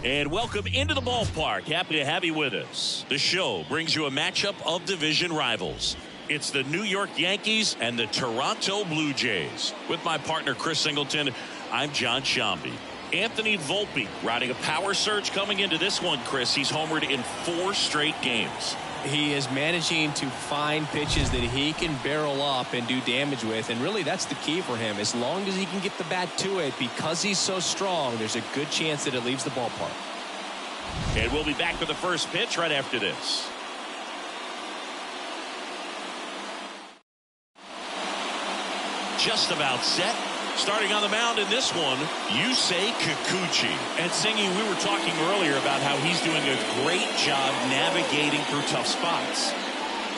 And welcome into the ballpark. Happy to have you with us. The show brings you a matchup of division rivals. It's the New York Yankees and the Toronto Blue Jays. With my partner, Chris Singleton, I'm John Shambi. Anthony Volpe riding a power surge coming into this one, Chris. He's homered in 4 straight games. He is managing to find pitches that he can barrel up and do damage with, and really that's the key for him. As long as he can get the bat to it, because he's so strong, there's a good chance that it leaves the ballpark. And we'll be back with the first pitch right after this. Just about set. Starting on the mound in this one, Yusei Kikuchi. And Singy, we were talking earlier about how he's doing a great job navigating through tough spots.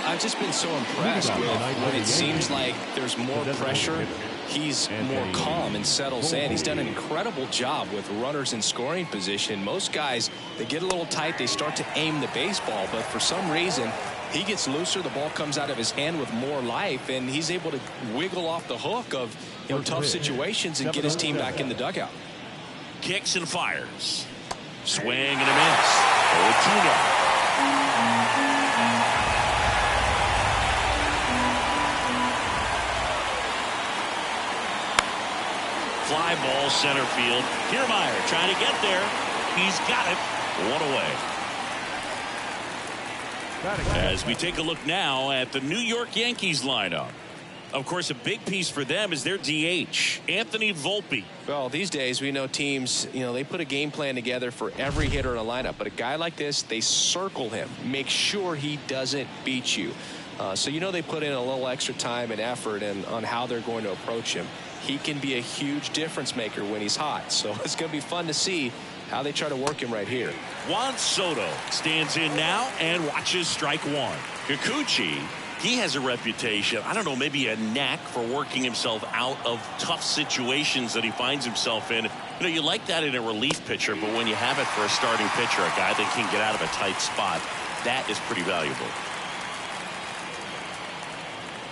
I've just been so impressed with when it seems like there's more pressure. He's more calm and settles in. He's done an incredible job with runners in scoring position. Most guys, they get a little tight, they start to aim the baseball, but for some reason, he gets looser, the ball comes out of his hand with more life, and he's able to wiggle off the hook of tough situations and get his team back in the dugout. Kicks and fires. Swing and a miss. 0-2 Fly ball center field. Kiermaier trying to get there. He's got it. 1 away. As we take a look now at the New York Yankees lineup. Of course, a big piece for them is their DH, Anthony Volpe. Well, these days we know teams, they put a game plan together for every hitter in a lineup. But a guy like this, they circle him, make sure he doesn't beat you. So they put in a little extra time and effort on how they're going to approach him. He can be a huge difference maker when he's hot. So it's going to be fun to see how they try to work him right here. Juan Soto stands in now and watches strike 1. Kikuchi, he has a reputation, I don't know, maybe a knack for working himself out of tough situations that he finds himself in. You like that in a relief pitcher, but when you have it for a starting pitcher, a guy that can get out of a tight spot, that is pretty valuable.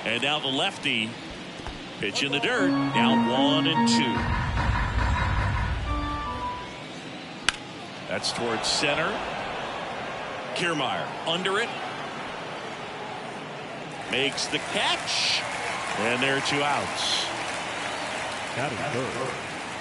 And now the lefty, pitch in the dirt, down 1-2. That's towards center. Kiermaier under it. Makes the catch. And there are 2 outs. Batting third,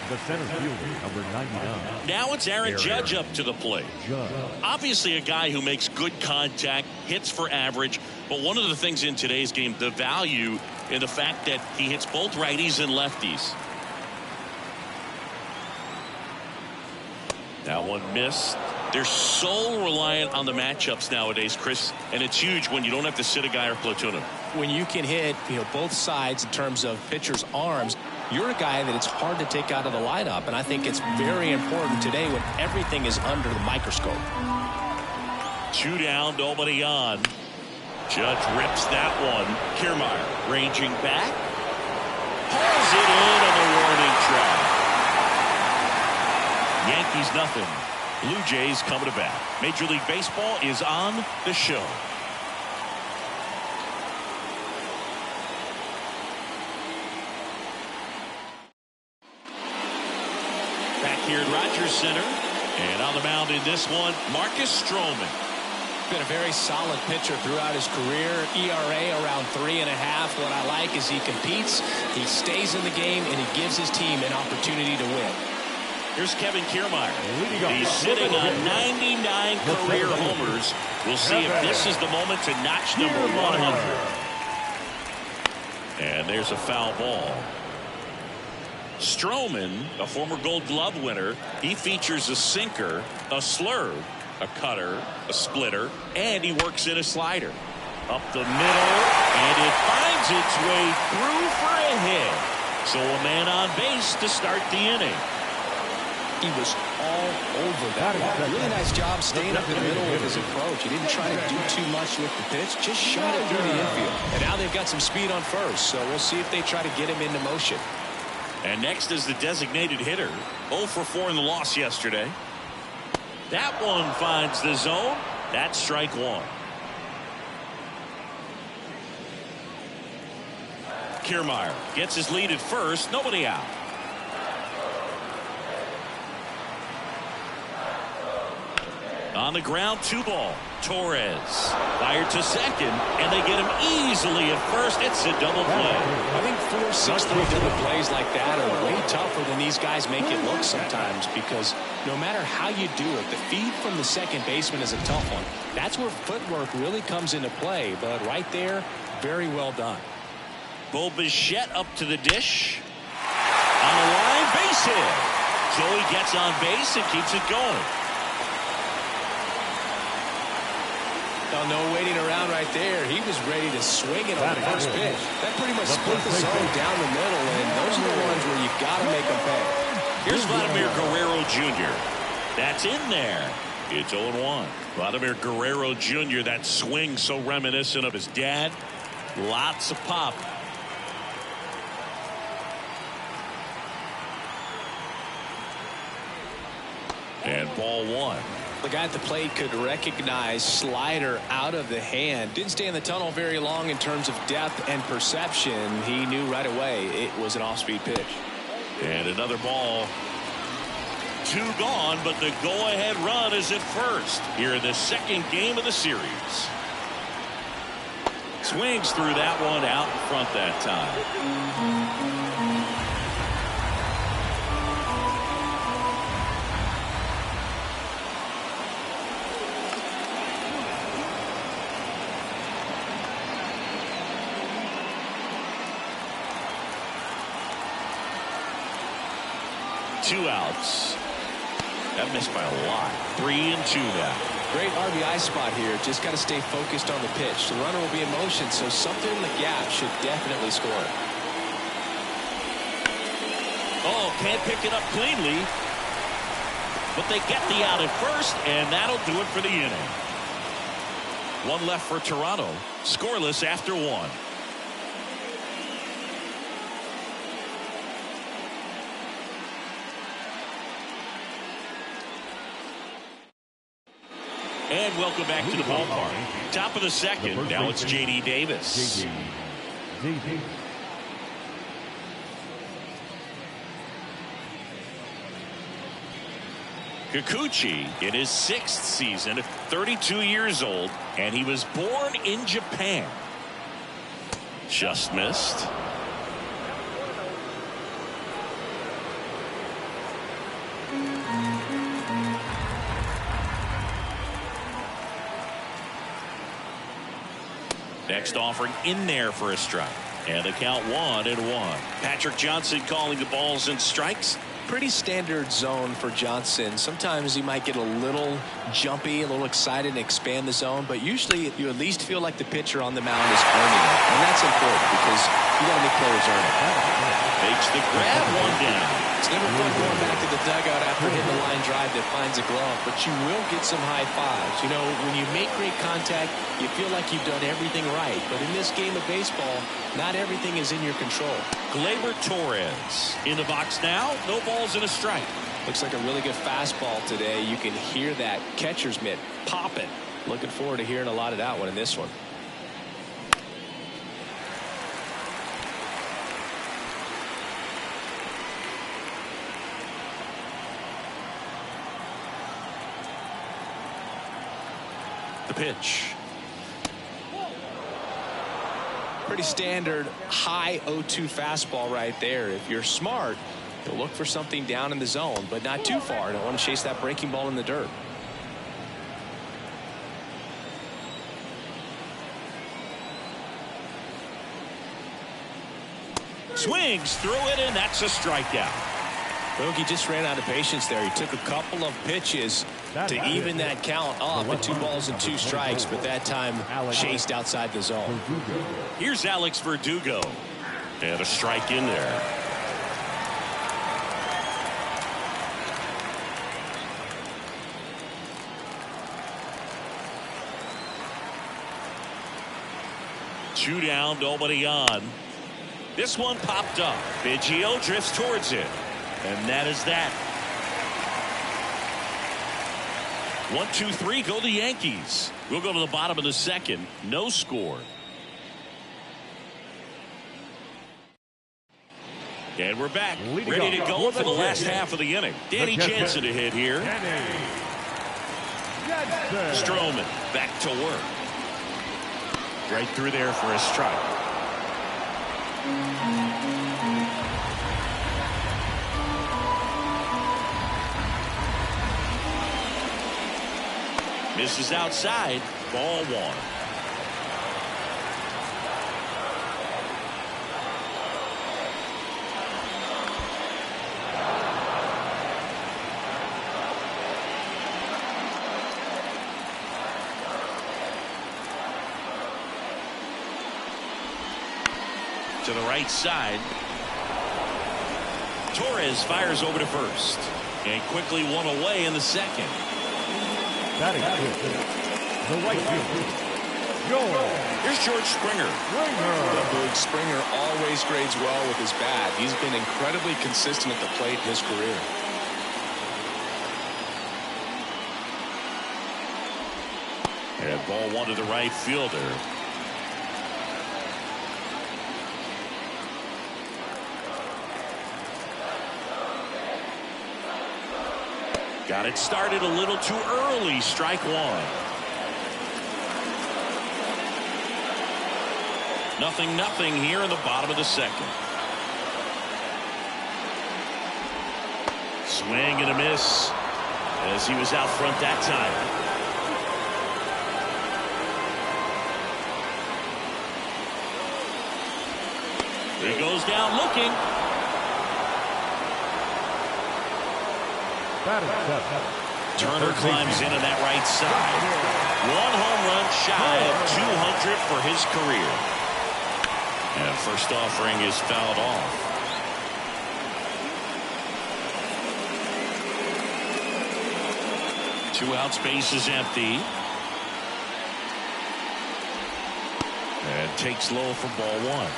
the center fielder, number 99. Now it's Aaron Judge up to the plate. Judge. Obviously a guy who makes good contact, hits for average. But one of the things in today's game, the value in the fact that he hits both righties and lefties. That one missed. They're so reliant on the matchups nowadays, Chris, and it's huge when you don't have to sit a guy or platoon him. When you can hit both sides in terms of pitchers' arms, you're a guy that it's hard to take out of the lineup, and I think it's very important today when everything is under the microscope. 2 down, nobody on. Judge rips that one. Kiermaier ranging back. Pulls it in on the warning track. Yankees nothing. Blue Jays coming to bat. Major League Baseball is on the show. Back here at Rogers Center. And on the mound in this one, Marcus Stroman. Been a very solid pitcher throughout his career. ERA around 3.5. What I like is he competes, he stays in the game, and he gives his team an opportunity to win. Here's Kevin Kiermaier. He's sitting on 99 career homers. We'll see if this is the moment to notch number 100. And there's a foul ball. Stroman, a former Gold Glove winner, he features a sinker, a slurve, a cutter, a splitter, and he works in a slider. Up the middle, and it finds its way through for a hit. So a man on base to start the inning. He was all over that. Really nice job staying up in the middle with his approach. He didn't try to do too much with the pitch, just shot it through the infield. And now they've got some speed on first, so we'll see if they try to get him into motion. And next is the designated hitter. 0 for 4 in the loss yesterday. That one finds the zone. That's strike 1. Kiermaier gets his lead at first. Nobody out. On the ground, 2 ball. Torres fired to second, and they get him easily at first. It's a double play. I think 4, 6, 3 double plays like that are way tougher than these guys make it look sometimes, because no matter how you do it, the feed from the second baseman is a tough one. That's where footwork really comes into play, but right there, very well done. Bo Bichette up to the dish. On the line, base hit. Joey gets on base and keeps it going. No waiting around right there. He was ready to swing it on the first pitch. That pretty much split the zone down the middle, and those are the ones where you've got to make them pay. Here's Vladimir Guerrero Jr. That's in there. It's 0-1. Vladimir Guerrero Jr., that swing so reminiscent of his dad. Lots of pop. And ball 1. The guy at the plate could recognize slider out of the hand. Didn't stay in the tunnel very long in terms of depth and perception. He knew right away it was an off-speed pitch. And another ball. 2 gone, but the go-ahead run is at first here in the second game of the series. Swings through that one out in front that time. 2 outs. That missed by a lot. 3-2 now. Great RBI spot here. Just got to stay focused on the pitch. The runner will be in motion, so something in the gap should definitely score. Oh, can't pick it up cleanly. But they get the out at first, and that'll do it for the inning. 1 left for Toronto. Scoreless after 1. And welcome back to the ballpark. Top of the second. Now it's J.D. Davis. Kikuchi in his 6th season, 32 years old, and he was born in Japan. Just missed. Next offering in there for a strike. And the count 1-1. Patrick Johnson calling the balls and strikes. Pretty standard zone for Johnson. Sometimes he might get a little jumpy, a little excited and expand the zone, but usually you at least feel like the pitcher on the mound is earning it. And that's important because you got to make players earn it. Makes the grab, 1 down. It's never fun going back to the dugout after hitting a line drive that finds a glove, but you will get some high fives. You know, when you make great contact, you feel like you've done everything right. But in this game of baseball, not everything is in your control. Gleyber Torres in the box now. No balls and a strike. Looks like a really good fastball today. You can hear that catcher's mitt popping. Looking forward to hearing a lot of that one in this one. The pitch. Pretty standard high 0-2 fastball right there. If you're smart, you'll look for something down in the zone, but not too far. Don't want to chase that breaking ball in the dirt. Swings through it, and that's a strikeout. Bogey just ran out of patience there. He took a couple of pitches to even that count up at 2 balls and 2 strikes, but that time chased outside the zone. Here's Alex Verdugo. And a strike in there. Two down, nobody on. This one popped up. Biggio drifts towards it. And that is that. 1, 2, 3, go the Yankees. We'll go to the bottom of the second. No score. And we're back. Ready to go for the last half of the inning. Danny Jansen to hit here. Stroman back to work. Right through there for a strike. Misses outside. Ball one. To the right side. Torres fires over to first. And quickly one away in the second. Batting the right field. Here's George Springer. The big Springer always grades well with his bat. He's been incredibly consistent at the plate in his career. And ball one to the right fielder. Got it started a little too early. Strike one. 0-0 here in the bottom of the second. Swing and a miss as he was out front that time. He goes down looking. Turner climbs in on that right side. One home run shy of 200 for his career. And first offering is fouled off. Two outs, base is empty. And takes low for ball one.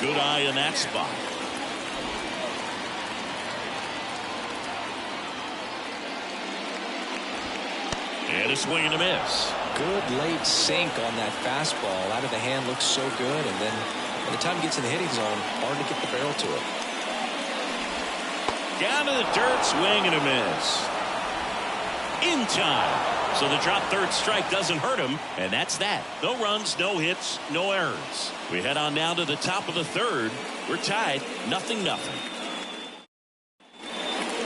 Good eye in that spot. And a swing and a miss. Good late sink on that fastball. Out of the hand looks so good, and then by the time it gets in the hitting zone, hard to get the barrel to it. Down to the dirt, swing and a miss. In time. So the drop third strike doesn't hurt him, and that's that. No runs, no hits, no errors. We head on down to the top of the third. We're tied, 0-0.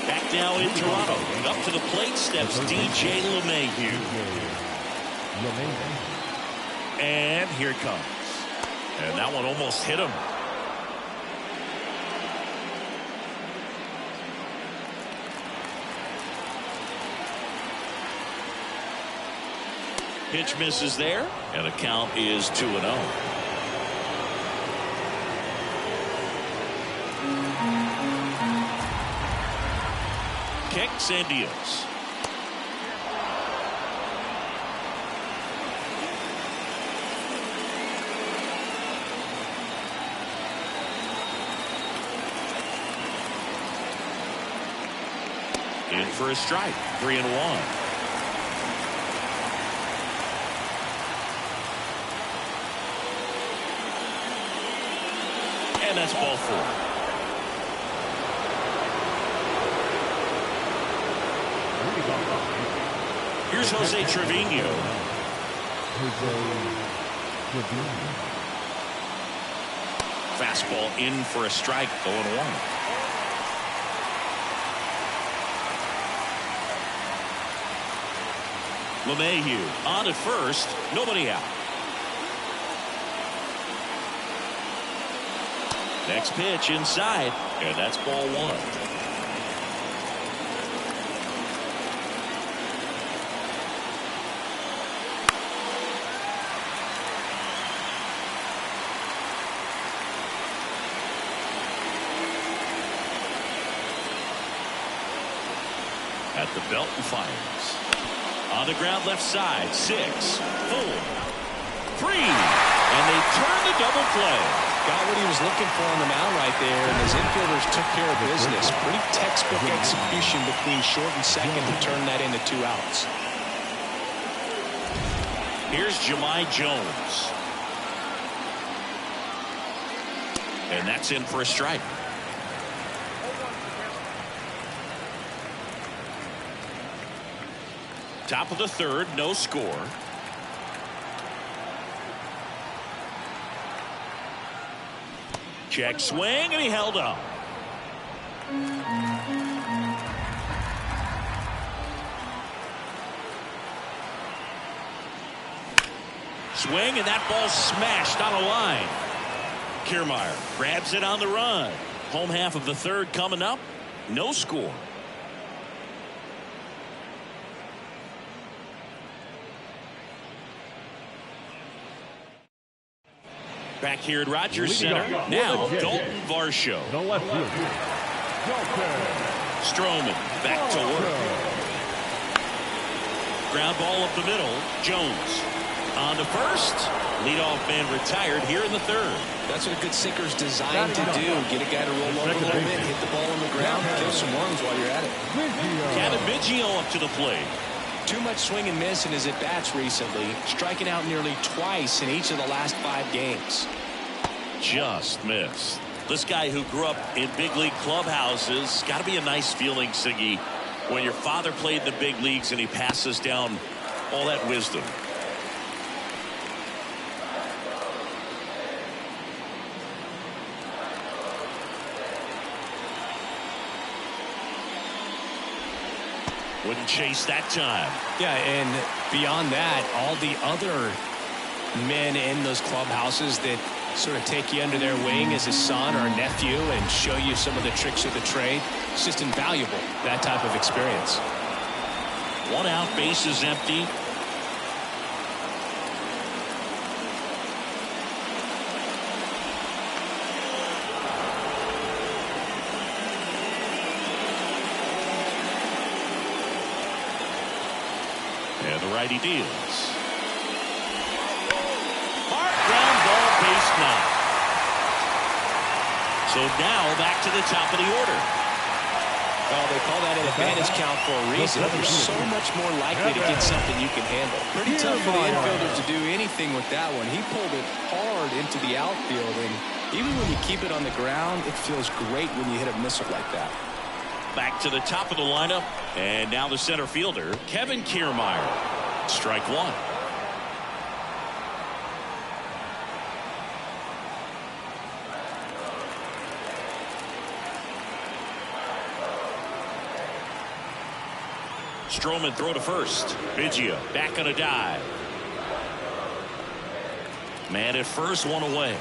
Back now in Toronto. Up to the plate steps DJ LeMahieu. And here it comes. And that one almost hit him. Pitch misses there, and the count is 2-0. Kicks and deals. In for a strike, 3-1. And that's ball four. Here's Jose Trevino. Fastball in for a strike, 0-1. LeMahieu on at first, nobody out. Next pitch inside, and that's ball one. At the belt and fires. On the ground left side, 6, 4, 3, and they turn the double play. Got what he was looking for on the mound right there, and his infielders took care of business. Pretty textbook execution between short and second to turn that into 2 outs. Here's Jahmai Jones. And that's in for a strike. Top of the third, no score. Check swing, and he held up. Swing, and that ball smashed on a line. Kiermaier grabs it on the run. Home half of the third coming up. No score. Back here at Rogers Center. Now, Dalton Varsho. The left fielder, Stroman back to work. Ground ball up the middle. Jones on to first. Leadoff man retired here in the third. That's what a good sinker's designed to do. Get a guy to roll over a little bit, hit the ball on the ground, kill some runs while you're at it. Kevin Biggio up to the plate. Too much swing and miss in his at-bats recently, striking out nearly twice in each of the last 5 games. Just missed. This guy who grew up in big league clubhouses, got to be a nice feeling, Siggy, when your father played in the big leagues and he passes down all that wisdom. Wouldn't chase that time. Yeah, and beyond that, all the other men in those clubhouses that sort of take you under their wing as a son or a nephew and show you some of the tricks of the trade. It's just invaluable, that type of experience. 1 out, bases empty. And the righty deals. Hard ground ball, base knock. So now back to the top of the order. Well, they call that an advantage count for a reason. You're so much more likely to get something you can handle. Pretty tough for the infielder to do anything with that one. He pulled it hard into the outfield, and even when you keep it on the ground, it feels great when you hit a missile like that. Back to the top of the lineup, and now the center fielder, Kevin Kiermaier. Strike one. Stroman throw to first. Biggio back on a dive. Man at first, one away.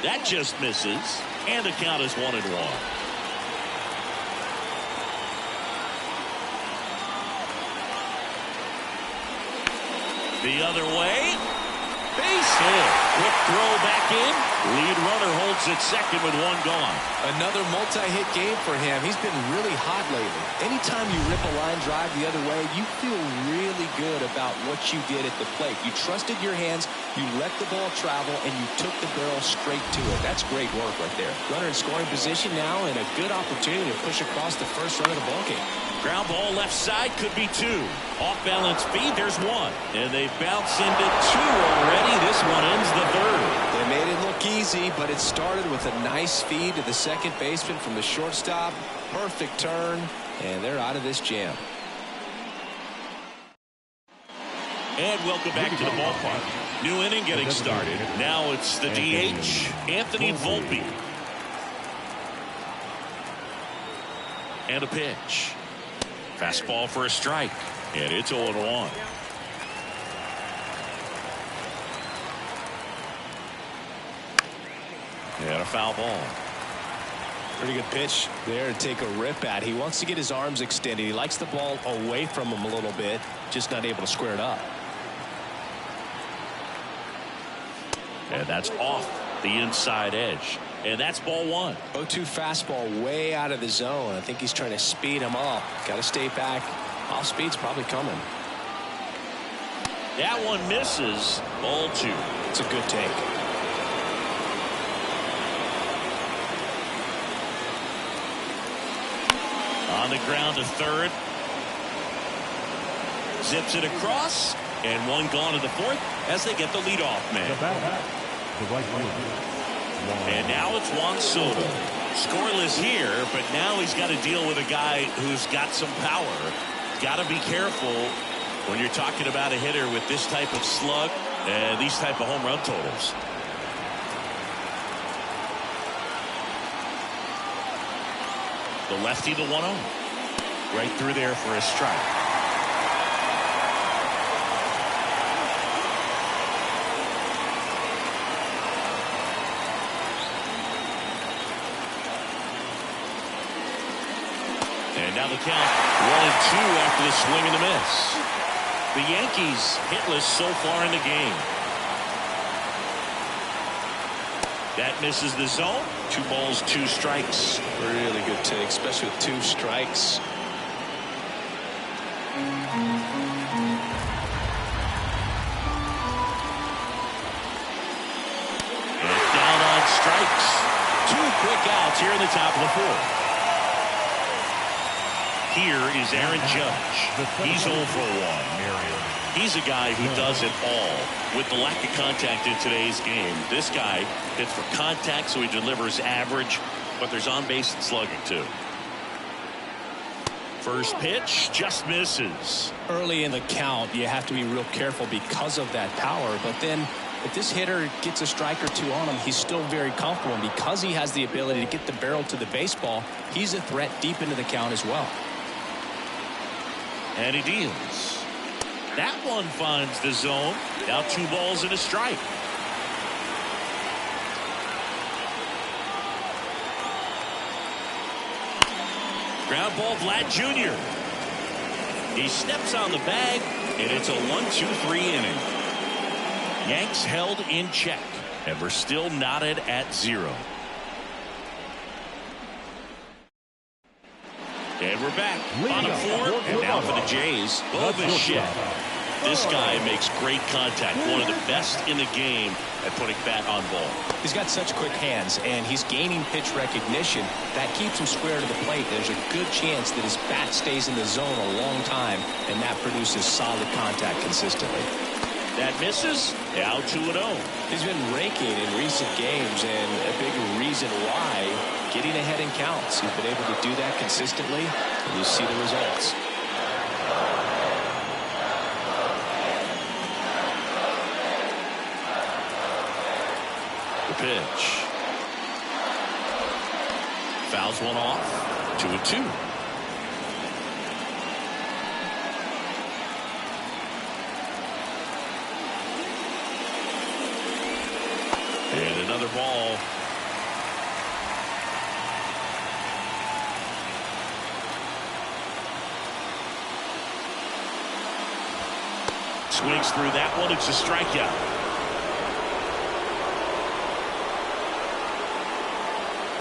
That just misses. And the count is 1-1. The other way. Base hit. Quick throw back in. Lead runner holds at second with 1 gone. Another multi-hit game for him. He's been really hot lately. Anytime you rip a line drive the other way, you feel really good about what you did at the plate. You trusted your hands, you let the ball travel, and you took the barrel straight to it. That's great work right there. Runner in scoring position now, and a good opportunity to push across the first run of the ballgame. Ground ball left side, could be 2. Off balance feed, there's 1. And they bounce into 2 already. This one ends the third. They made it look easy, but it started with a nice feed to the second baseman from the shortstop. Perfect turn, and they're out of this jam. And welcome back to the ballpark. New inning getting started. Now it's the DH, Anthony Volpe. And a pitch. Fastball for a strike. And it's 0-1. And a foul ball. Pretty good pitch there to take a rip at. He wants to get his arms extended. He likes the ball away from him a little bit, just not able to square it up. And that's off the inside edge. And that's ball 1. 0-2 fastball way out of the zone. I think he's trying to speed him up. Got to stay back. Off speed's probably coming. That one misses. Ball 2. It's a good take. On the ground to third. Zips it across, and one gone in the fourth as they get the leadoff man. And now it's Juan Soto. Scoreless here, but now he's got to deal with a guy who's got some power. Got to be careful when you're talking about a hitter with this type of slug and these type of home run totals. The lefty, the 1-0. Right through there for a strike. And now the count 1-2 after the swing and the miss. The Yankees hitless so far in the game. That misses the zone. 2 balls, 2 strikes. Really good take, especially with 2 strikes. And down on strikes. 2 quick outs here in the top of the 4th. Here is Aaron Judge. He's 0 for 1. He's a guy who does it all. With the lack of contact in today's game, this guy hits for contact, so he delivers average, but there's on-base and slugging too. First pitch just misses. Early in the count, you have to be real careful because of that power, but then if this hitter gets a strike or 2 on him, he's still very comfortable, and because he has the ability to get the barrel to the baseball, he's a threat deep into the count as well. And he deals. That one finds the zone. Now 2 balls and a strike. Ground ball, Vlad Jr. He steps on the bag, and it's a 1-2-3 inning. Yanks held in check, and we're still knotted at 0. And we're back. Bottom 4, and now for the Jays. Bobichet. This guy makes great contact. One of the best in the game at putting bat on ball. He's got such quick hands, and he's gaining pitch recognition. That keeps him square to the plate. There's a good chance that his bat stays in the zone a long time, and that produces solid contact consistently. That misses. Now 2-0. He's been raking in recent games, and a big reason why, getting ahead in counts. He's been able to do that consistently, and you see the results. The pitch. Fouls one off. 2-2. And another ball. Swings through that one. It's a strikeout.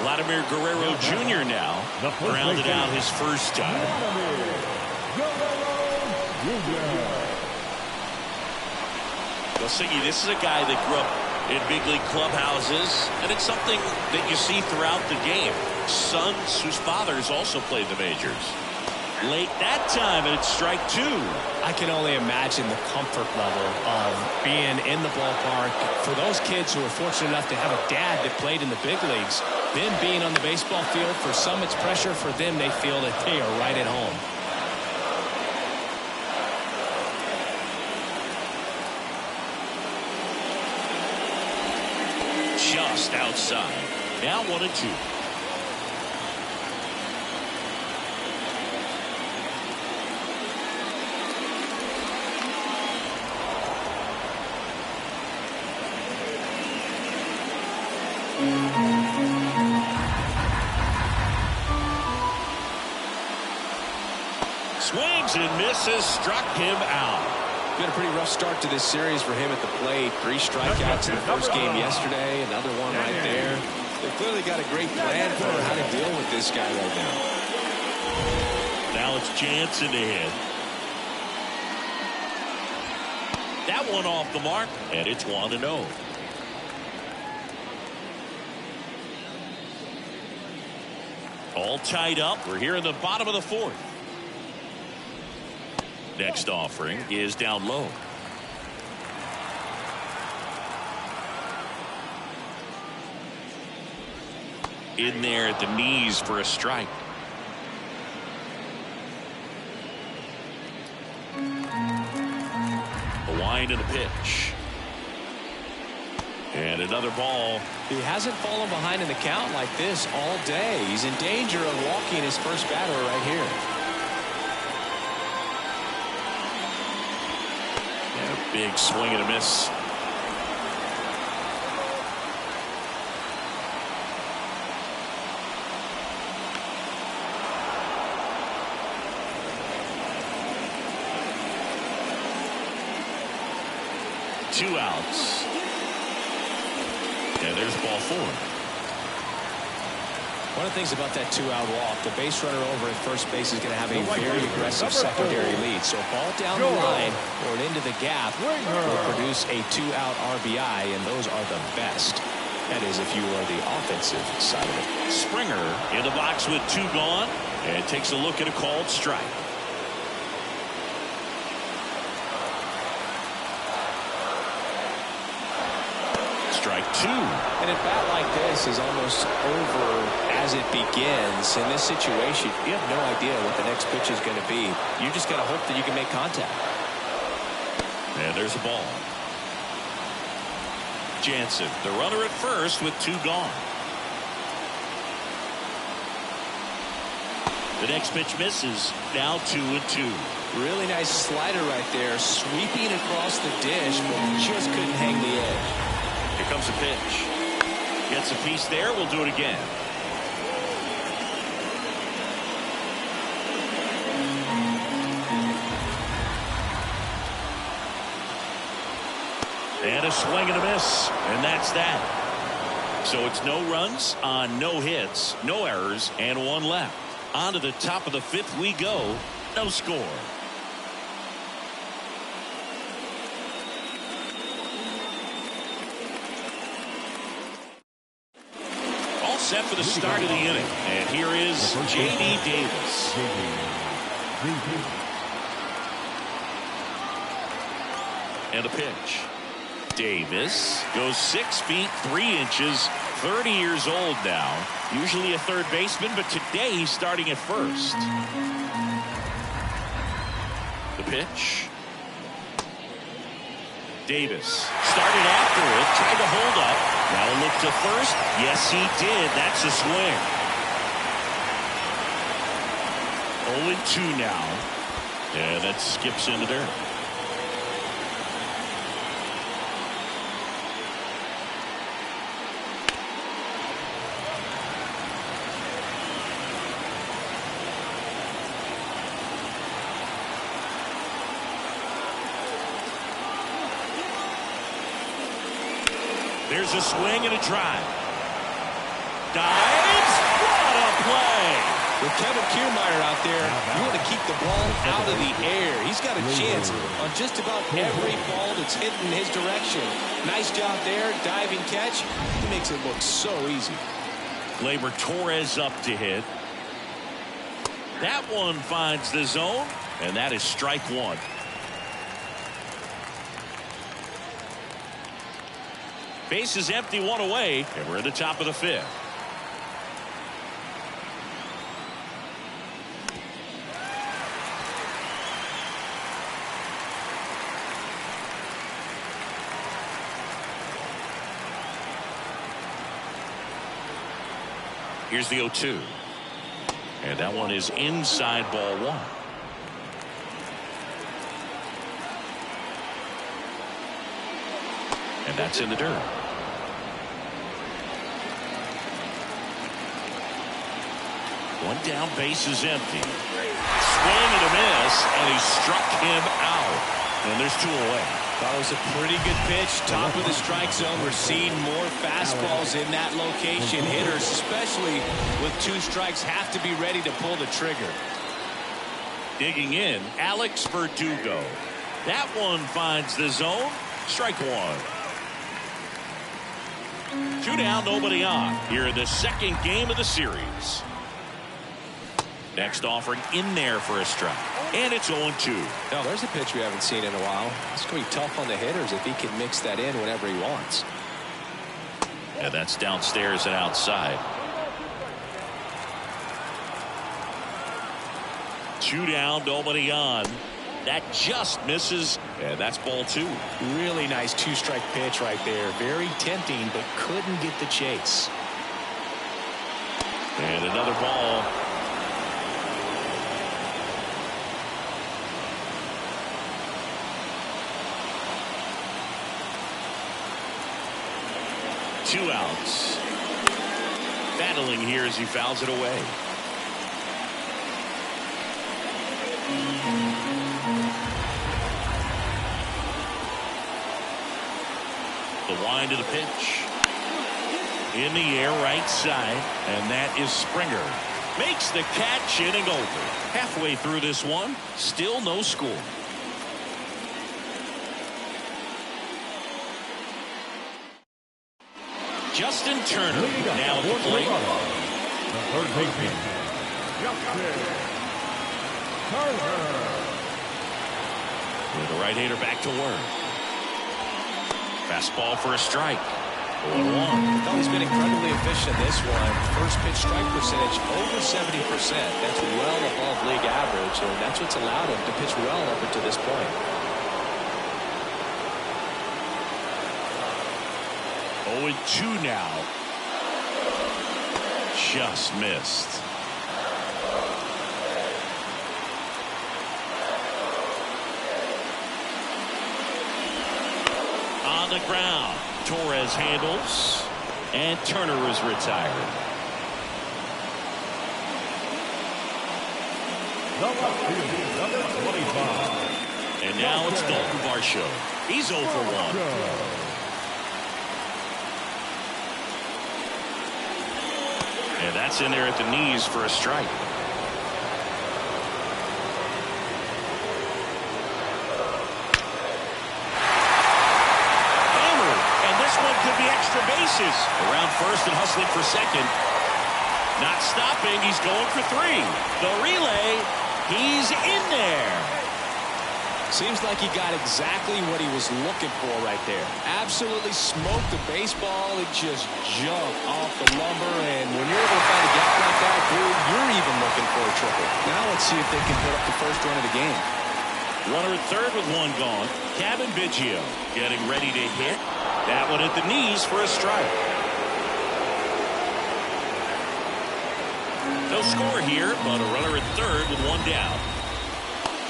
Vladimir Guerrero Jr. now rounded out his first time. Well, Siggy, this is a guy that grew up in big league clubhouses, and it's something that you see throughout the game. Sons whose fathers also played the majors. Late that time, and it's strike 2. I can only imagine the comfort level of being in the ballpark. For those kids who are fortunate enough to have a dad that played in the big leagues, then being on the baseball field, for some it's pressure. For them, they feel that they are right at home. Just outside. Now 1-2. Swings and misses, struck him out. Been a pretty rough start to this series for him at the plate. 3 strikeouts in the first game yesterday, another one right there. They've clearly got a great plan for how to deal with this guy right now. Now it's Jansen to hit. That one off the mark, and it's 1-0. All tied up. We're here in the bottom of the 4th. Next offering is down low. In there at the knees for a strike. A wind and a pitch. And another ball. He hasn't fallen behind in the count like this all day. He's in danger of walking his first batter right here. And a big swing and a miss. Two outs. And there's ball four. One of the things about that two-out walk, the base runner over at first base is going to have a very aggressive secondary lead. So ball down the line or into the gap will produce a two-out RBI, and those are the best. That is, if you are the offensive side of it. Springer in the box with two gone and takes a look at a called strike. Strike two. And a bat like this is almost over as it begins. In this situation, you have no idea what the next pitch is going to be. You just got to hope that you can make contact. And there's a ball. Jansen, the runner at first with two gone. The next pitch misses. Now 2-2. Really nice slider right there, sweeping across the dish, but just couldn't hang the edge. Here comes a pitch. Gets a piece there. We'll do it again. And a swing and a miss. And that's that. So it's no runs on no hits, no errors, and one left. On to the top of the fifth we go. No score. Set for the start of the inning. And here is J.D. Davis. And a pitch. Davis goes 6 feet 3 inches, 30 years old now. Usually a third baseman, but today he's starting at first. The pitch. Davis started after it, tried to hold up. Now a look to first. Yes, he did. That's a swing. 0-2 now. Yeah, that skips in the dirt. There's a swing and a drive. Dives. What a play. With Kevin Kiermaier out there, you want to keep the ball out of the air. He's got a chance on just about every ball that's hit in his direction. Nice job there. Diving catch. He makes it look so easy. Gleyber Torres up to hit. That one finds the zone, and that is strike one. Base is empty, one away, and we're at the top of the fifth. Here's the 0-2. And that one is inside ball one. And that's in the dirt. One down, base is empty. Swing and a miss, and he struck him out. And there's two away. That was a pretty good pitch. Top of the strike zone. We're seeing more fastballs in that location. Hitters, especially with two strikes, have to be ready to pull the trigger. Digging in, Alex Verdugo. That one finds the zone. Strike one. Two down, nobody on. Here in the second game of the series. Next offering in there for a strike. And it's 0-2. Now, there's a pitch we haven't seen in a while. It's going to be tough on the hitters if he can mix that in whenever he wants. And that's downstairs and outside. 2 down, nobody on. That just misses, and that's ball 2. Really nice 2-strike pitch right there. Very tempting, but couldn't get the chase. And another ball. Two outs. Battling here as he fouls it away. The wind of the pitch. In the air, right side. And that is Springer. Makes the catch, inning over. Halfway through this one, still no score. Justin Turner now at the plate. The third baseman, Justin Turner. With the right-hander back to work. Fastball for a strike. 0-1. Thought he's been incredibly efficient in this one. First pitch strike percentage over 70%. That's well above league average, and that's what's allowed him to pitch well up until this point. 0-2 now. Just missed. On the ground. Torres handles. And Turner is retired. Number 25. And now it's Dalton Varsho. He's 0 for 1. And that's in there at the knees for a strike. Hammered. And this one could be extra bases. Around first and hustling for second. Not stopping. He's going for 3. The relay. He's in there. Seems like he got exactly what he was looking for right there. Absolutely smoked the baseball. It just jumped off the lumber. And when you're able to find a gap like that, dude, you're even looking for a triple. Now let's see if they can put up the first run of the game. Runner at third with 1 gone. Kevin Biggio getting ready to hit. That one at the knees for a strike. No score here, but a runner at third with 1 down.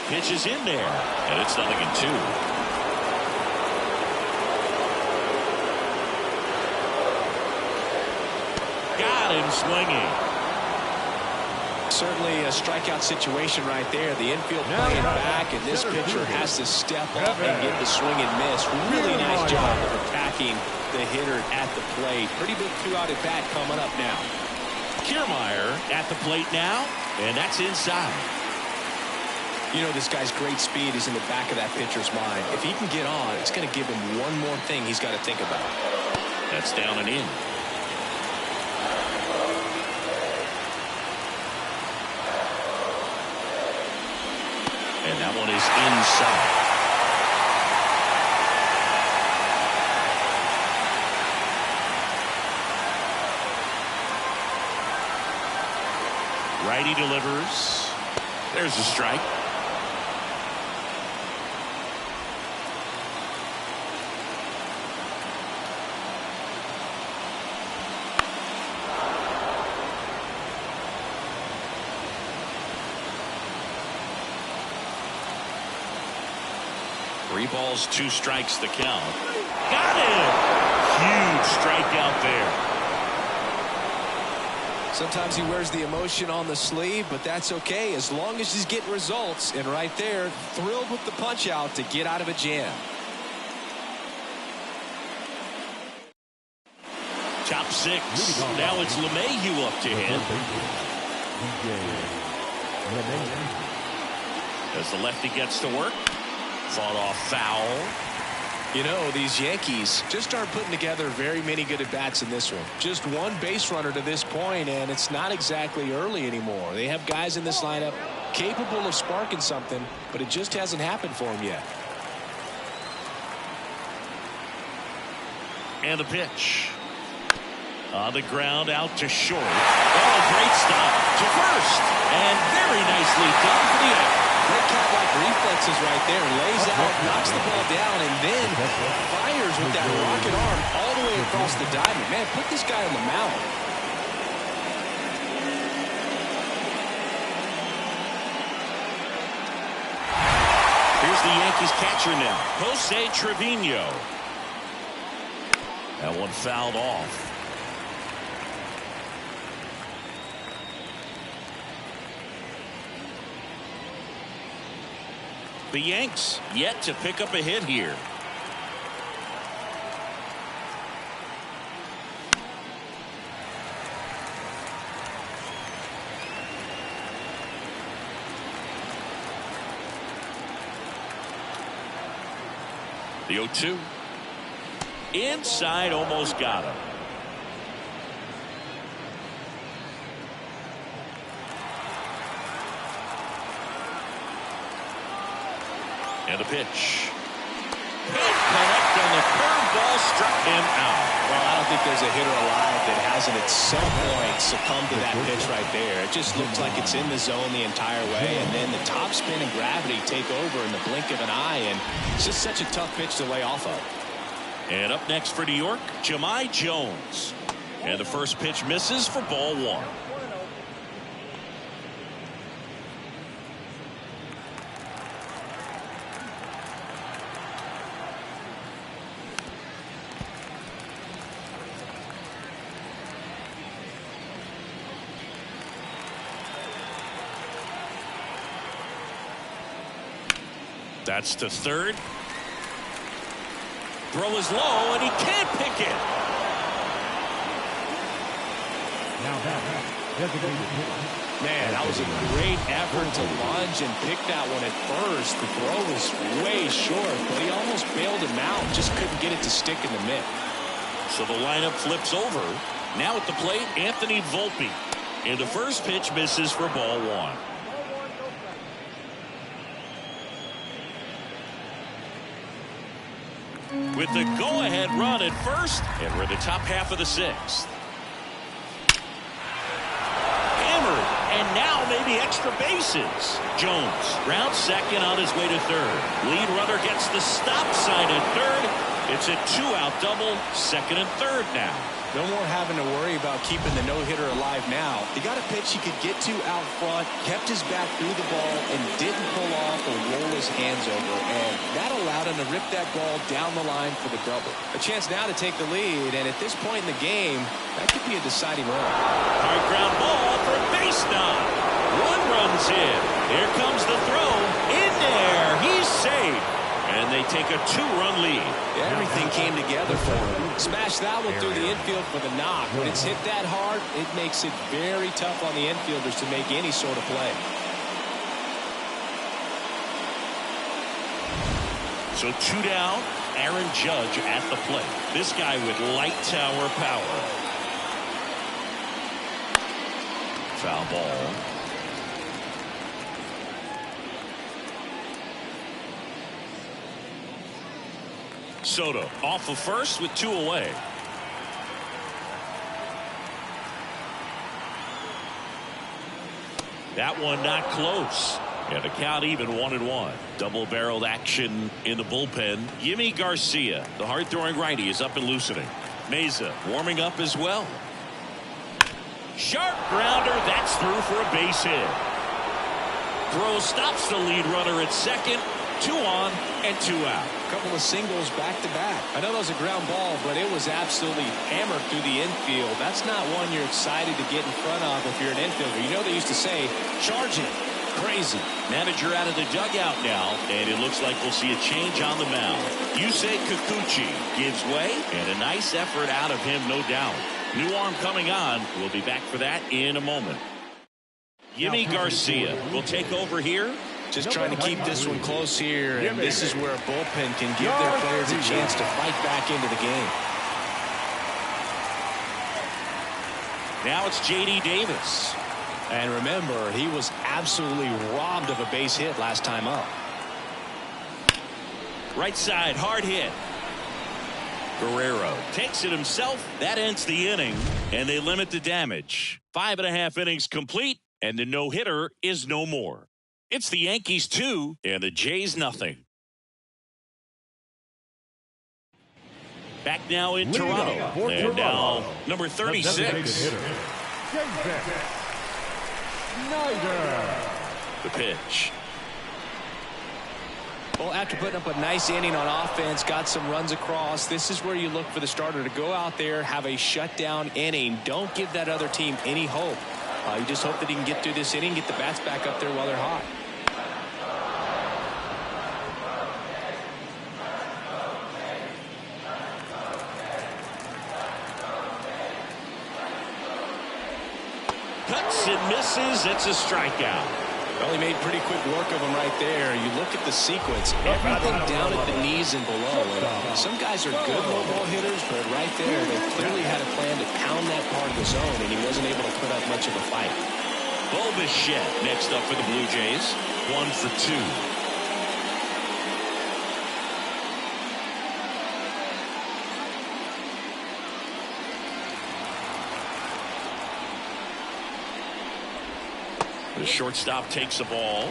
Pitch is in there, and it's 0-2. Got him swinging. Certainly a strikeout situation right there. The infield playing back, and this pitcher has to step up and get the swing and miss. Really nice job of attacking the hitter at the plate. Pretty big 2-out at bat coming up now. Kiermaier at the plate now, and that's inside. You know, this guy's great speed is in the back of that pitcher's mind. If he can get on, it's going to give him one more thing he's got to think about. That's down and in. And that one is inside. Righty delivers. There's a strike. Three balls, 2 strikes to count. Got it! Huge strikeout there. Sometimes he wears the emotion on the sleeve, but that's okay as long as he's getting results. And right there, thrilled with the punch out to get out of a jam. Top 6. Now it's LeMahieu up to hit. As the lefty gets to work. Fought off foul. You know, these Yankees just aren't putting together very many good at-bats in this one. Just 1 base runner to this point, and it's not exactly early anymore. They have guys in this lineup Capable of sparking something, but it just hasn't happened for him yet. And the pitch. On the ground, out to short. Oh, great stop to first. And very nicely done for the out. Great cat-like reflexes right there. Lays out, knocks the ball down, and then fires with that rocket arm all the way across the diamond. Man, put this guy on the mound. Here's the Yankees catcher now, Jose Trevino. That one fouled off. The Yanks yet to pick up a hit here. The 0-2. Inside, almost got him. And a pitch. Can't connect on the curveball, struck him out. Well, I don't think there's a hitter alive that hasn't at some point succumbed to that pitch right there. It just looks like it's in the zone the entire way, and then the top spin and gravity take over in the blink of an eye, and it's just such a tough pitch to lay off of. And up next for New York, Jahmai Jones. And the first pitch misses for ball one. That's to third. Throw is low, and he can't pick it. Now that Man, that was a great effort to lunge and pick that one at first. The throw was way short, but he almost bailed him out. Just couldn't get it to stick in the mitt. So the lineup flips over. Now at the plate, Anthony Volpe. And the first pitch misses for ball one. With the go-ahead run at first, and we're in the top half of the sixth. Hammered, and now maybe extra bases. Jones rounds second on his way to third. Lead runner gets the stop sign at third. It's a two-out double, second and third now. No more having to worry about keeping the no-hitter alive now. He got a pitch he could get to out front, kept his back through the ball, and didn't pull off or roll his hands over. And that allowed him to rip that ball down the line for the double. A chance now to take the lead, and at this point in the game, that could be a deciding run. Hard ground ball for a base knock. One run's in. Here comes the throw. In there. He's safe. And they take a two-run lead. Everything came together for him. Smash that one through the infield for the knock. When it's hit that hard, it makes it very tough on the infielders to make any sort of play. So two down, Aaron Judge at the plate. This guy with light tower power. Foul ball. Soto off of first with two away. That one not close. And the count even 1-1. Double-barreled action in the bullpen. Yimi Garcia, the hard-throwing righty, is up and loosening. Meza warming up as well. Sharp grounder. That's through for a base hit. Throw stops the lead runner at second. 2 on and 2 out. A couple of singles back-to-back. I know that was a ground ball, but it was absolutely hammered through the infield. That's not one you're excited to get in front of if you're an infielder. You know they used to say, charge it. Crazy. Manager out of the dugout now, and it looks like we'll see a change on the mound. Yusei Kikuchi gives way, and a nice effort out of him, no doubt. New arm coming on. We'll be back for that in a moment. Yimi Garcia will take over here. Just trying to keep this one close here, and this is where a bullpen can give their players a chance to fight back into the game. Now it's J.D. Davis. And remember, he was absolutely robbed of a base hit last time up. Right side, hard hit. Guerrero takes it himself. That ends the inning, and they limit the damage. 5.5 innings complete, and the no-hitter is no more. It's the Yankees 2 and the Jays nothing. Back now in Toronto. And now number 36. The pitch. Well, after putting up a nice inning on offense, got some runs across, this is where you look for the starter to go out there, have a shutdown inning. Don't give that other team any hope. You just hope that he can get through this inning, get the bats back up there while they're hot. Cuts and misses. It's a strikeout. Well, he made pretty quick work of him right there. You look at the sequence, everything down at the knees and below. And some guys are good low ball hitters, but right there, they clearly had a plan to pound that part of the zone, and he wasn't able to put up much of a fight. Bichette next up for the Blue Jays. 1 for 2. The shortstop takes the ball.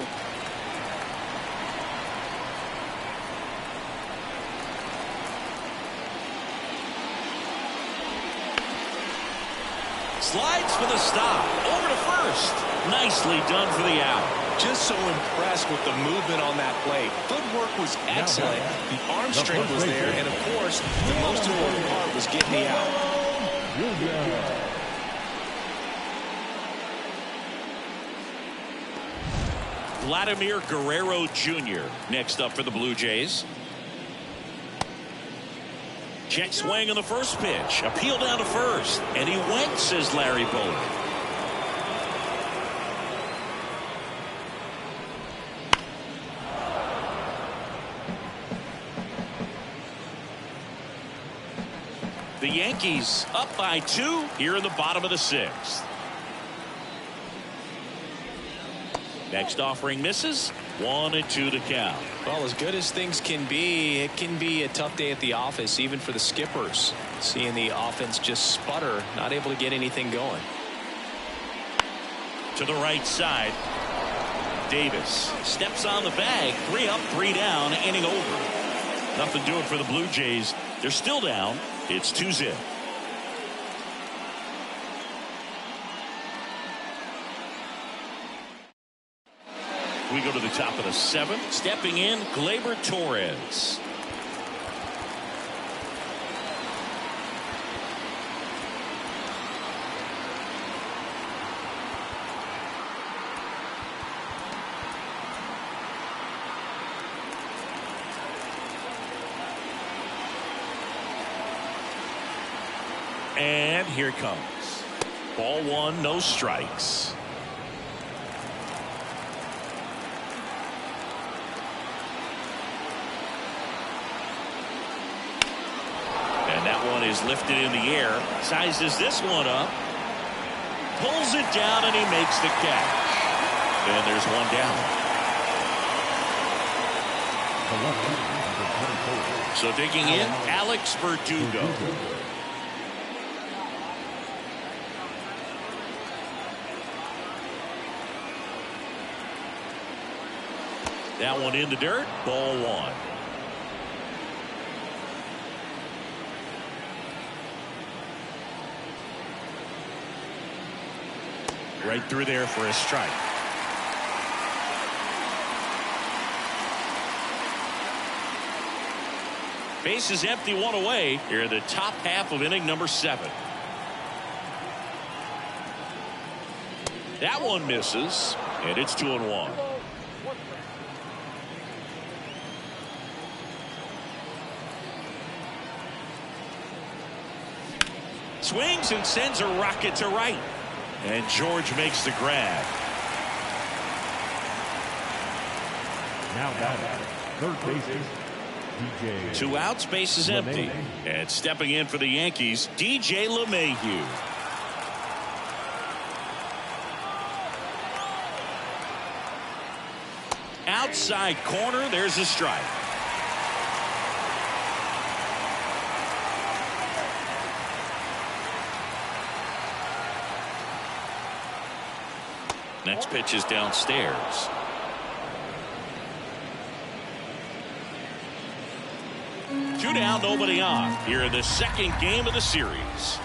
Slides for the stop. Over to first. Nicely done for the out. Just so impressed with the movement on that play. Footwork was excellent. The arm strength was there. And, of course, the most important part was getting the out. Vladimir Guerrero Jr. next up for the Blue Jays. Check swing on the first pitch. Appeal down to first. And he went, says Larry Bowler. The Yankees up by 2 here in the bottom of the 6th. Next offering misses. 1-2 to count. Well, as good as things can be, it can be a tough day at the office, even for the skippers. Seeing the offense just sputter, not able to get anything going. To the right side. Davis steps on the bag. 3 up, 3 down, inning over. Nothing doing for the Blue Jays. They're still down. It's 2-0. We go to the top of the 7th. Stepping in, Gleyber Torres. And here it comes. Ball 1, no strikes. That one is lifted in the air. Sizes this one up. Pulls it down, and he makes the catch. And there's one down. So digging in, Alex Verdugo. That one in the dirt. Ball 1. Right through there for a strike. Base is empty, 1 away. Here in the top half of inning number 7. That one misses, and it's 2-1. Swings and sends a rocket to right. And George makes the grab. Now batting, third baseman, DJ. 2 outs, base is empty. And stepping in for the Yankees, DJ LeMahieu. outside corner. There's a strike. Next pitch is downstairs. Two down, nobody on. Here in the second game of the series.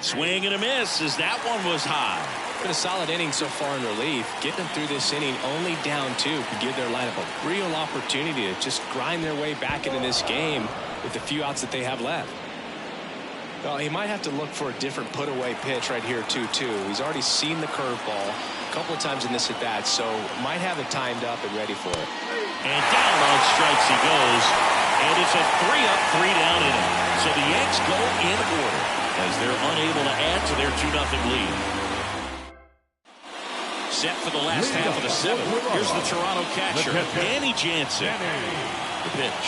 Swing and a miss as that one was high. Been a solid inning so far in relief. Getting them through this inning only down 2 could give their lineup a real opportunity to just grind their way back into this game with the few outs that they have left. Well, he might have to look for a different put-away pitch right here, 2-2. He's already seen the curveball a couple of times in this at-bat, so might have it timed up and ready for it. And down on strikes he goes. And it's a 3-up, 3-down inning. So the Yanks go in order as they're unable to add to their 2-0 lead. Set for the last half of the 7th. Here's the Toronto catcher, Danny Jansen. The pitch.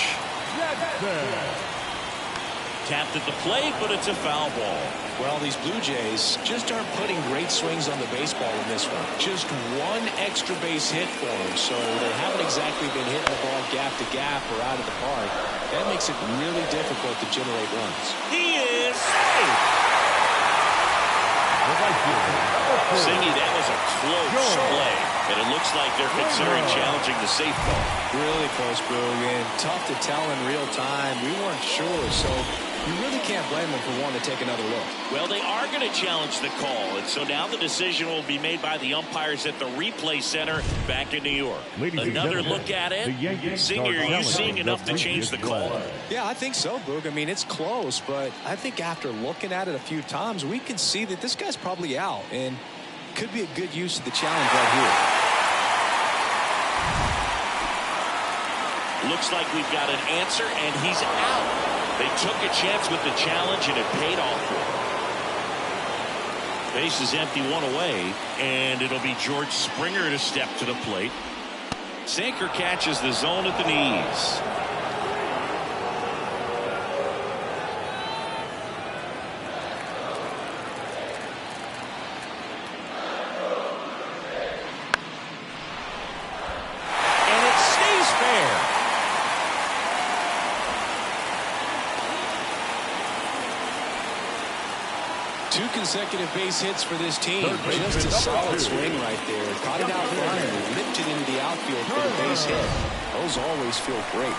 Tapped at the plate, but it's a foul ball. Well, these Blue Jays just aren't putting great swings on the baseball in this one. Just one extra base hit for them, so they haven't exactly been hitting the ball gap to gap or out of the park. That makes it really difficult to generate runs. He is safe. Singy, that was a close play, and it looks like they're considering challenging the safe ball. Really close, Boog, and tough to tell in real time. We weren't sure, so you really can't blame them for wanting to take another look. Well, they are going to challenge the call, and so now the decision will be made by the umpires at the replay center back in New York. Another look at it. Singer, are you seeing enough to change the call? Yeah, I think so, Boog. I mean, it's close, but I think after looking at it a few times, we can see that this guy's probably out, and could be a good use of the challenge right here. Looks like we've got an answer, and he's out. They took a chance with the challenge, and it paid off for them. Base is empty, 1 away, and it'll be George Springer to step to the plate. Sinker catches the zone at the knees. Consecutive base hits for this team. Just a solid swing right there. Caught it out front and ripped it into the outfield for the base hit. Those always feel great.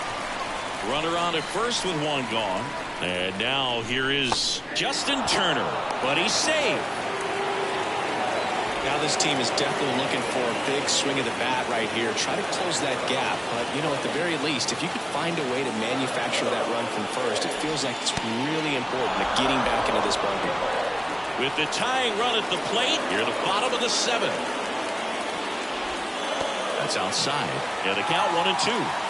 Runner on at first with 1 gone. And now here is Justin Turner. But he's safe. Now this team is definitely looking for a big swing of the bat right here. Try to close that gap. But, you know, at the very least, if you could find a way to manufacture that run from first, it feels like it's really important to getting back into this ballgame. With the tying run at the plate, here at the bottom of the 7th. That's outside. Yeah, the count 1-2.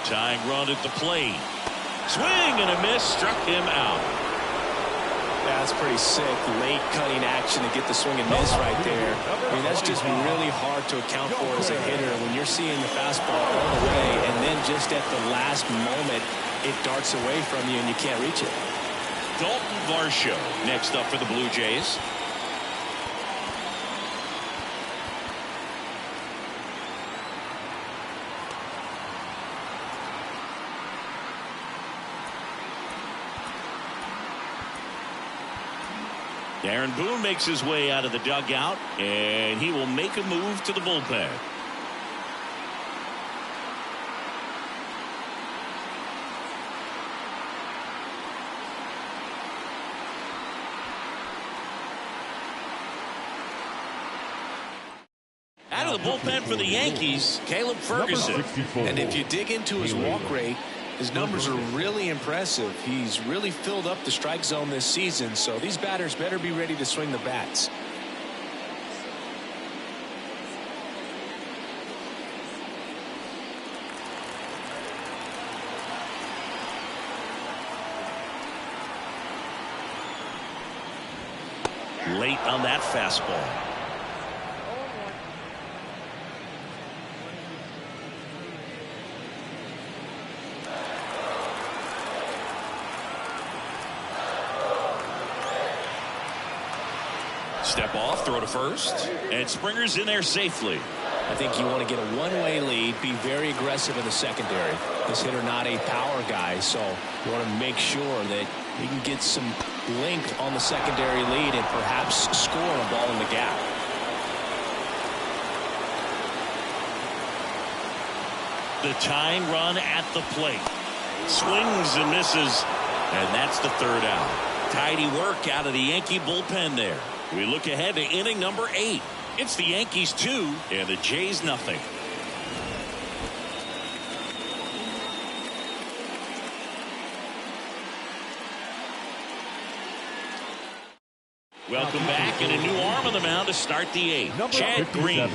Tying run at the plate. Swing and a miss, struck him out. That's pretty sick. Late cutting action to get the swing and miss right there. I mean, that's just really hard to account for as a hitter when you're seeing the fastball all the way, and then just at the last moment, it darts away from you and you can't reach it. Dalton Varsho next up for the Blue Jays. Aaron Boone makes his way out of the dugout, and he will make a move to the bullpen. Out of the bullpen for the Yankees, Caleb Ferguson. And if you dig into his walk rate, his numbers are really impressive. He's really filled up the strike zone this season, so these batters better be ready to swing the bats. Late on that fastball. Step off, throw to first, and Springer's in there safely. I think you want to get a one-way lead, be very aggressive in the secondary. This hitter not a power guy, so you want to make sure that you can get some length on the secondary lead and perhaps score a ball in the gap. The tying run at the plate. Swings and misses, and that's the third out. Tidy work out of the Yankee bullpen there. We look ahead to inning number 8. It's the Yankees 2 and the Jays nothing. Welcome back, and a new arm on the mound to start the 8th. Chad Green.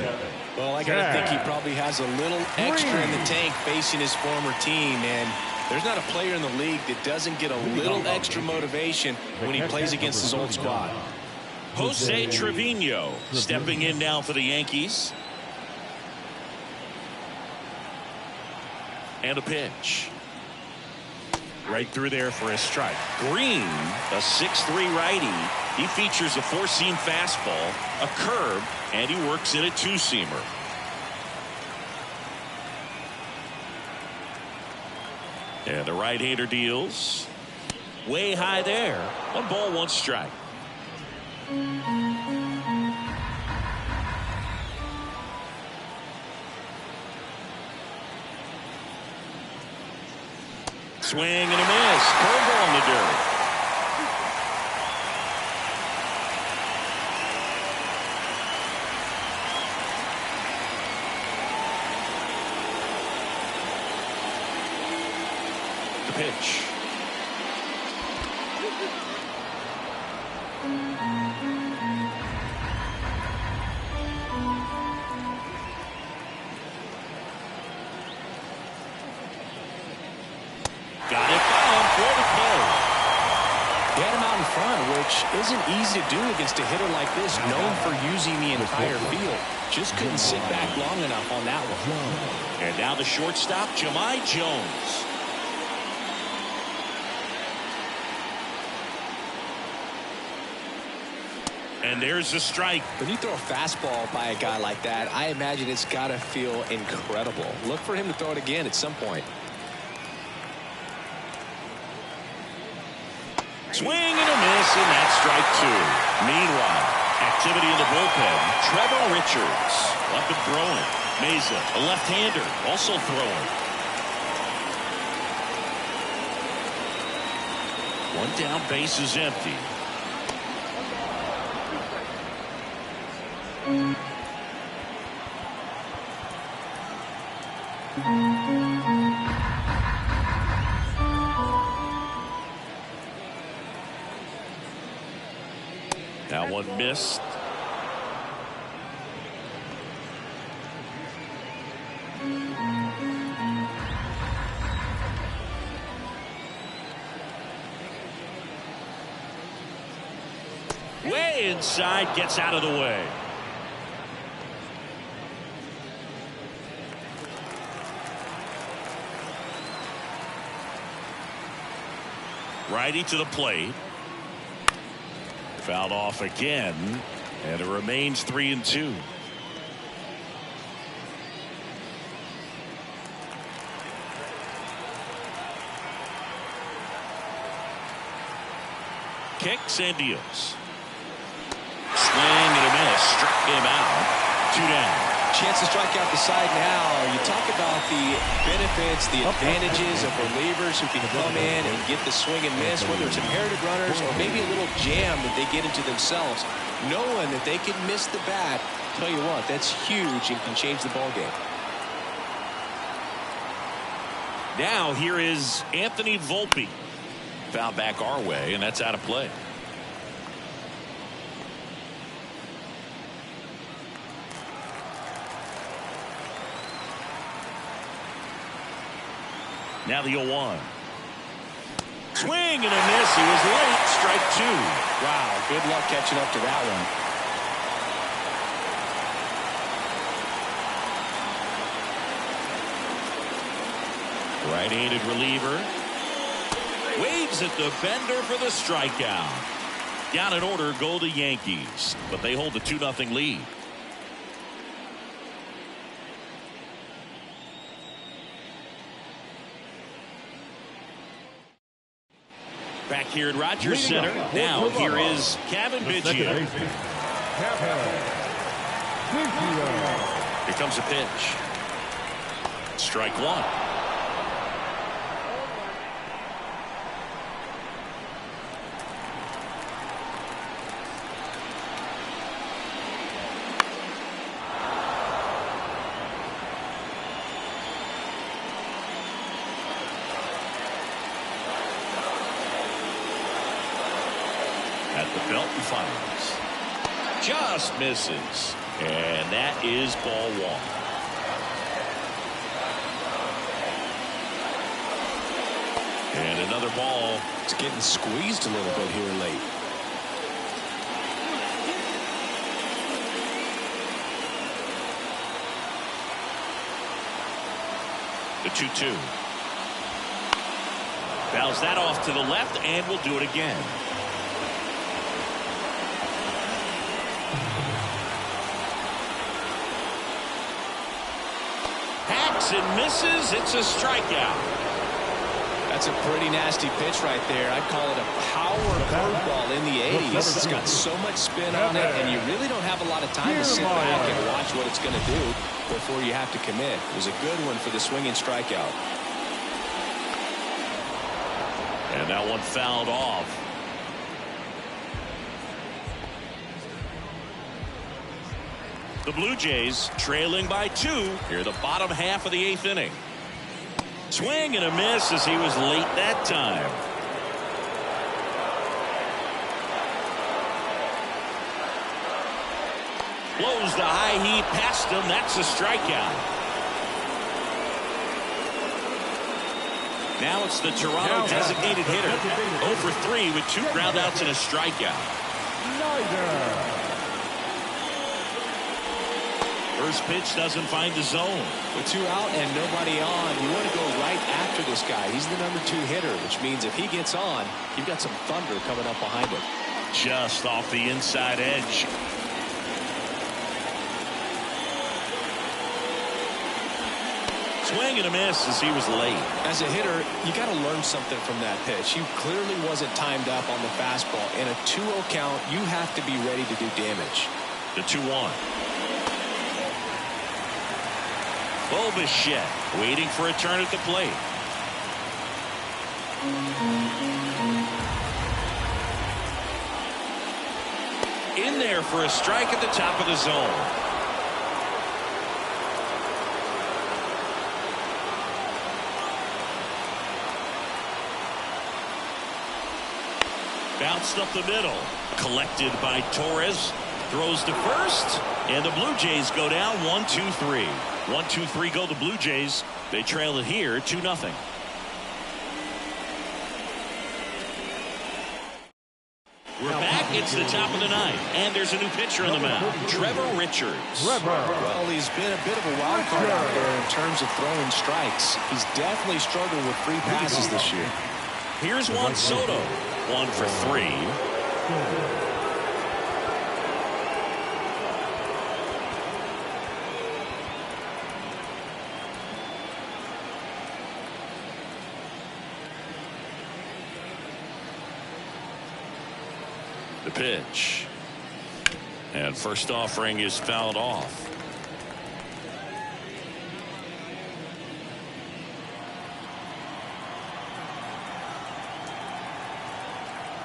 Well, I gotta think he probably has a little extra in the tank facing his former team, and there's not a player in the league that doesn't get a little extra motivation when he plays against his old squad. Jose Trevino stepping in now for the Yankees. And a pitch. Right through there for a strike. Green, a 6'3" righty. He features a four-seam fastball, a curve, and he works in a two-seamer. And the right-hander deals. Way high there. 1 ball, 1 strike. Swing and a miss. Curveball in the dirt. The pitch. Got it down for the play. He had him out in front, which isn't easy to do against a hitter like this, known for using the entire field. Just couldn't sit back long enough on that one. And now the shortstop, Jahmai Jones. And there's the strike. When you throw a fastball by a guy like that, I imagine it's got to feel incredible. Look for him to throw it again at some point. Swing and a miss, and that's strike 2. Meanwhile, activity in the bullpen. Trevor Richards up and throwing. Mesa, a left-hander, also throwing. 1 down, base is empty. That one missed. Way inside, gets out of the way. Righty to the plate. Fouled off again, and it remains 3-2. Kicks and deals. Swing and a miss. Struck him out. 2 down. Chance to strike out the side now. You talk about the benefits, the advantages of relievers who can come in and get the swing and miss, whether it's inherited runners or maybe a little jam that they get into themselves, knowing that they can miss the bat. Tell you what, that's huge and can change the ball game. Now here is Anthony Volpe. Foul back our way, and that's out of play. Now the 0-1. Swing and a miss. He was late. Strike two. Wow, good luck catching up to that one. Right-handed reliever. Waves at the bender for the strikeout. Down in order go the Yankees, but they hold the 2-0 lead. Back here at Rogers Center. Now here is Kevin Biggio. Here comes a pitch. Strike one. At the belt and fires. Just misses. And that is ball one. And another ball. It's getting squeezed a little bit here late. The 2-2. Fouls that off to the left and will do it again. And misses. It's a strikeout. That's a pretty nasty pitch right there. I'd call it a power curveball in the 80s. It's got so much spin on it, and you really don't have a lot of time to sit back and watch what it's going to do before you have to commit. It was a good one for the swinging strikeout. And that one fouled off. The Blue Jays trailing by 2 here the bottom half of the 8th inning. Swing and a miss as he was late that time. Blows the high heat past him. That's a strikeout. Now it's the Toronto designated hitter. 0 for 3 with 2 groundouts and a strikeout. First pitch doesn't find the zone. With 2 out and nobody on, you want to go right after this guy. He's the number 2 hitter, which means if he gets on, you've got some thunder coming up behind him. Just off the inside edge. Swing and a miss as he was late. As a hitter, you got to learn something from that pitch. He clearly wasn't timed up on the fastball. In a 2-0 count, you have to be ready to do damage. The 2-1. Bo Bichette waiting for a turn at the plate. In there for a strike at the top of the zone. Bounced up the middle. Collected by Torres. Throws to first. And the Blue Jays go down 1-2-3. 1-2-3 go the Blue Jays. They trail it here 2-0. We're back. It's the top of the 9th. And there's a new pitcher on the mound. Trevor Richards. Well, he's been a bit of a wild card out there in terms of throwing strikes. He's definitely struggled with free passes this year. Here's Juan Soto. 1 for 3. The pitch. And first offering is fouled off.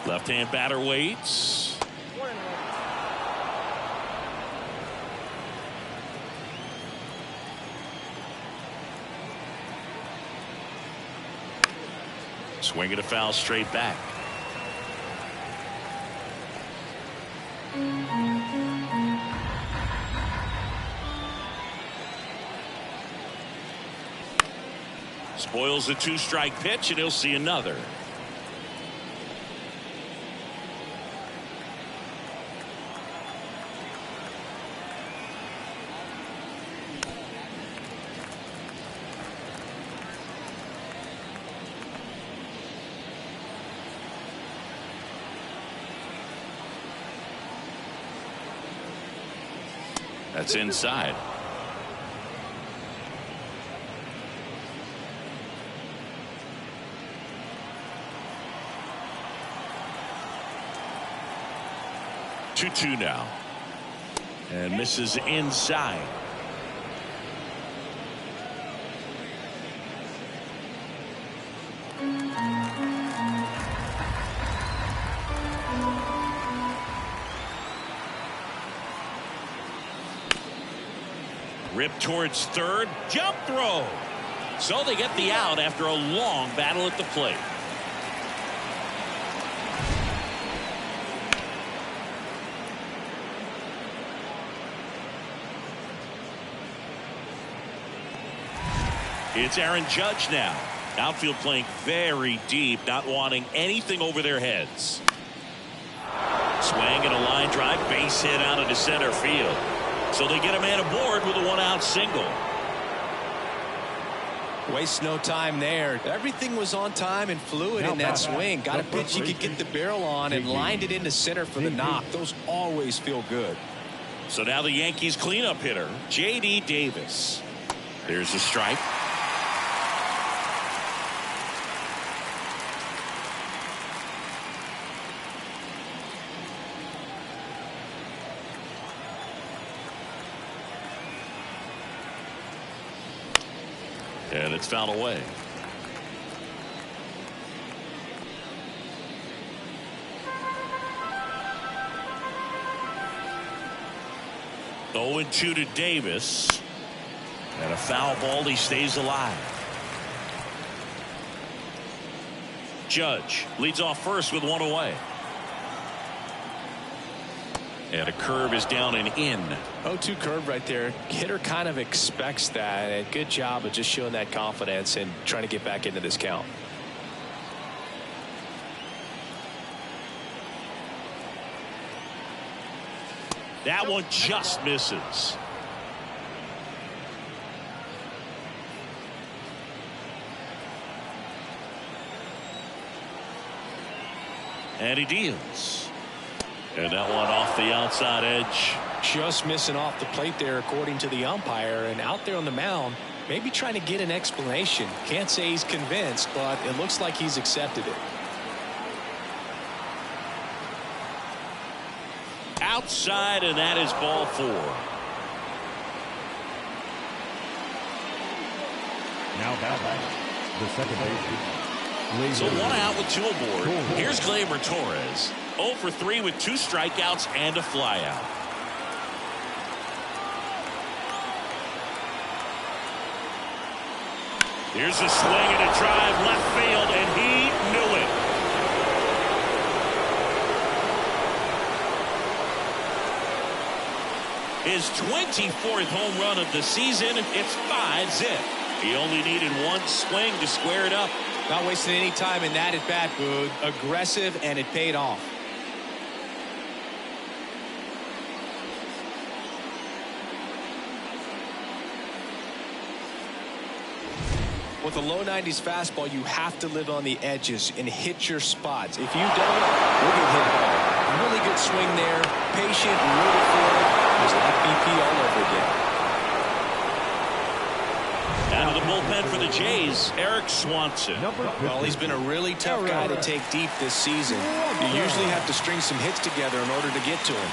Left-hand batter waits. Swinging a foul straight back. Spoils a 2-strike pitch, and he'll see another. That's inside. Two now. And misses inside. Rip towards third. Jump throw. So they get the out after a long battle at the plate. It's Aaron Judge now. Outfield playing very deep, not wanting anything over their heads. Swing and a line drive, base hit out into center field. So they get a man aboard with a one-out single. Waste no time there. Everything was on time and fluid in that swing. Got a pitch he could get the barrel on and lined it into center for the knock. Those always feel good. So now the Yankees cleanup hitter, J.D. Davis. There's a strike. And it's fouled away. Oh, 0-2 to Davis. And a foul ball. He stays alive. Judge leads off first with one away. And a curve is down and in. 0-2 curve right there. Hitter kind of expects that. And good job of just showing that confidence and trying to get back into this count. That one just misses. And he deals. And that one off the outside edge. Just missing off the plate there, according to the umpire. And out there on the mound, maybe trying to get an explanation. Can't say he's convinced, but it looks like he's accepted it. Outside, and that is ball 4. Now batting, the second baseman. So one out with 2 aboard. Here's Gleyber Torres. 0 for 3 with 2 strikeouts and a flyout. Here's a swing and a drive left field, and he knew it. His 24th home run of the season. It's 5-zip. He only needed one swing to square it up. Not wasting any time in that at bat, Boog. Aggressive, and it paid off. With a low 90s fastball, you have to live on the edges and hit your spots. If you don't, you'll get hit hard. Really good swing there. Patient, rooted for it. It was like BP all over again. Down to the bullpen for the Jays, Eric Swanson. Well, he's been a really tough guy to take deep this season. You usually have to string some hits together in order to get to him.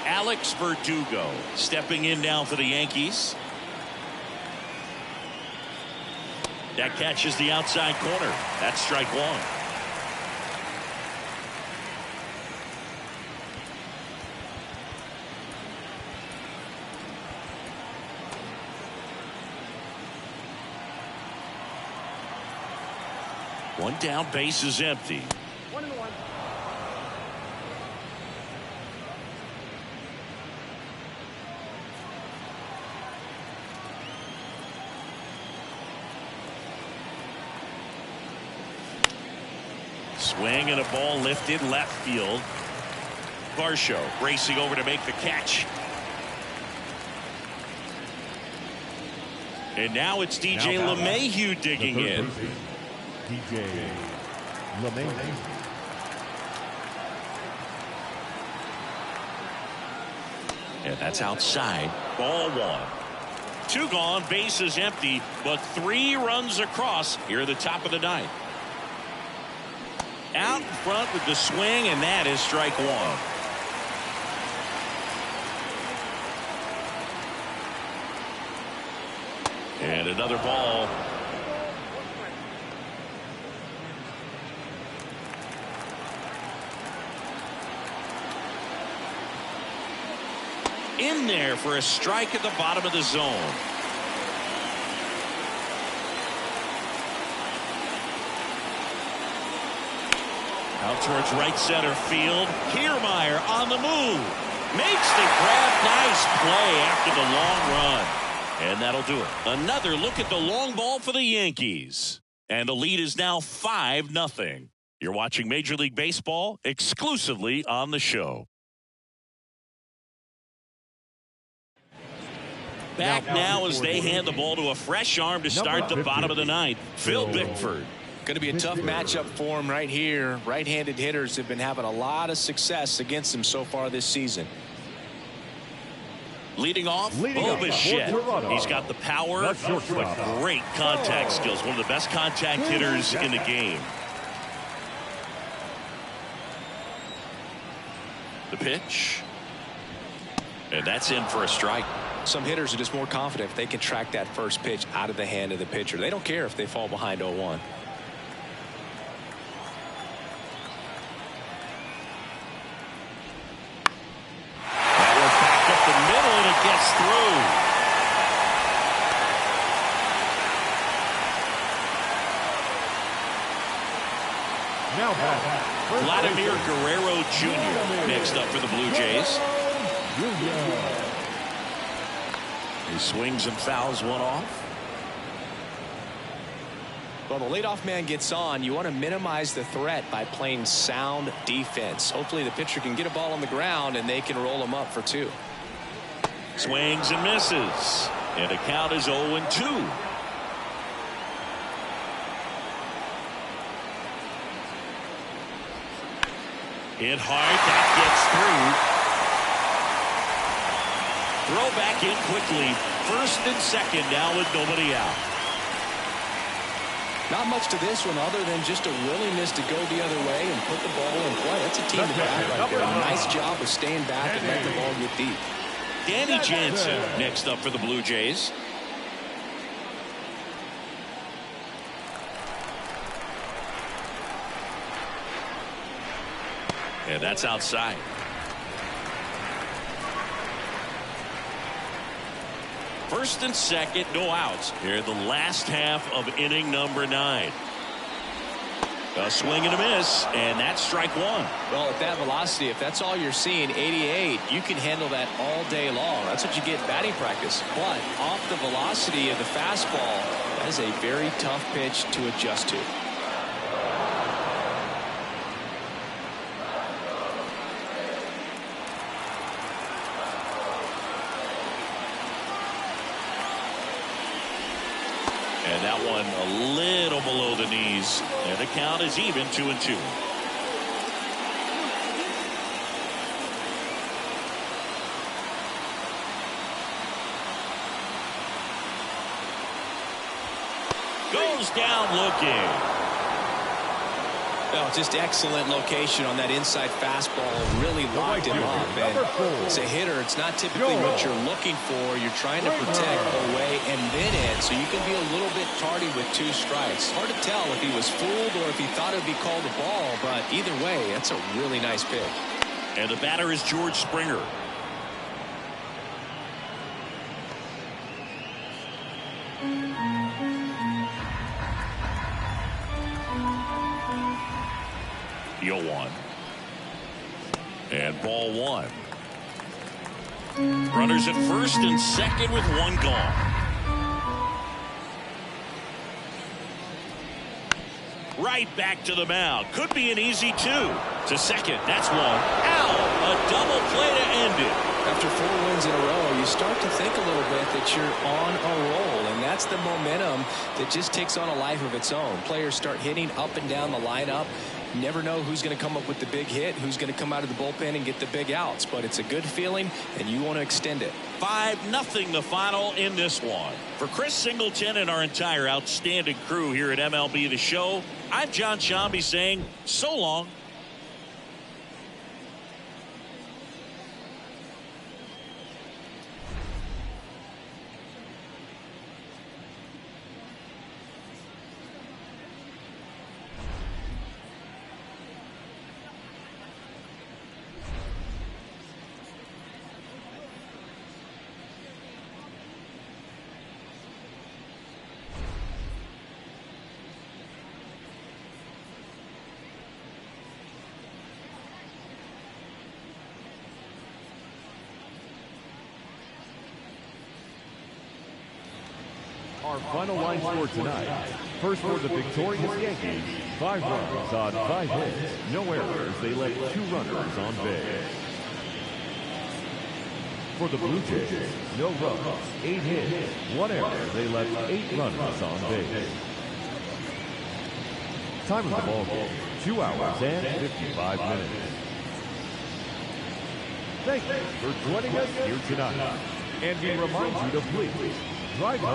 Alex Verdugo stepping in now for the Yankees. That catches the outside corner. That's strike 1. One down, base is empty. 1-1. Swing and a ball lifted left field. Varsho racing over to make the catch. And now it's DJ LeMahieu digging in. DJ LeMahieu. And that's outside. Ball one. 2 gone, bases empty, but 3 runs across here at the top of the ninth. Out in front with the swing, and that is strike one. And another ball. In there for a strike at the bottom of the zone. Out towards right center field. Kiermaier on the move. Makes the grab. Nice play after the long run. And that'll do it. Another look at the long ball for the Yankees. And the lead is now 5-0. You're watching Major League Baseball exclusively on the show. Back now as they hand the ball to a fresh arm to start the bottom of the ninth. Phil Bickford. Going to be a tough matchup for him right here. Right-handed hitters have been having a lot of success against him so far this season. Leading off, Bo Bichette. He's got the power, but great contact skills. One of the best contact hitters in the game. The pitch. And that's in for a strike. Some hitters are just more confident if they can track that first pitch out of the hand of the pitcher. They don't care if they fall behind 0-1. Gets through. Now Vladimir Guerrero Jr. next up for the Blue Jays. He swings and fouls one off. Well, the leadoff man gets on. You want to minimize the threat by playing sound defense. Hopefully the pitcher can get a ball on the ground and they can roll him up for 2. Swings and misses. And the count is 0-2. Hit hard. That gets through. Throw back in quickly. First and second now with nobody out. Not much to this one other than just a willingness to go the other way and put the ball in play. That's a team to back right there. A nice job of staying back and letting the ball get deep. Danny Jansen next up for the Blue Jays. And that's outside. First and second, no outs here in the last half of inning number 9. A swing and a miss, and that's strike one. Well, at that velocity, if that's all you're seeing, 88, you can handle that all day long. That's what you get in batting practice. But off the velocity of the fastball, that is a very tough pitch to adjust to. And that one a little below the knees. And the count is even 2-2. Goes down looking. Well, just excellent location on that inside fastball. Really locked him up. And as a hitter, it's not typically what you're looking for. You're trying to protect away and then in, so you can be a little bit tardy with 2 strikes. Hard to tell if he was fooled or if he thought it would be called a ball, but either way, that's a really nice pick. And the batter is George Springer. The 0-1. And ball 1. Runners at first and second with 1 gone. Right back to the mound. Could be an easy 2. To second. That's 1. Out. A double play to end it. After 4 wins in a row, you start to think a little bit that you're on a roll, and that's the momentum that just takes on a life of its own. Players start hitting up and down the lineup. You never know who's going to come up with the big hit, who's going to come out of the bullpen and get the big outs. But it's a good feeling, and you want to extend it. 5-0 the final in this one. For Chris Singleton and our entire outstanding crew here at MLB The Show, I'm John Shambi saying so long. Our final line score tonight. First for the victorious Yankees, 5 runs on 5 hits. No errors. They left 2 runners on base. For the Blue Jays, no runs, 8 hits, 1 error. They left 8 runners on base. Time of the ball game, 2 hours and 55 minutes. Thank you for joining us here tonight. And we remind you to please drive home.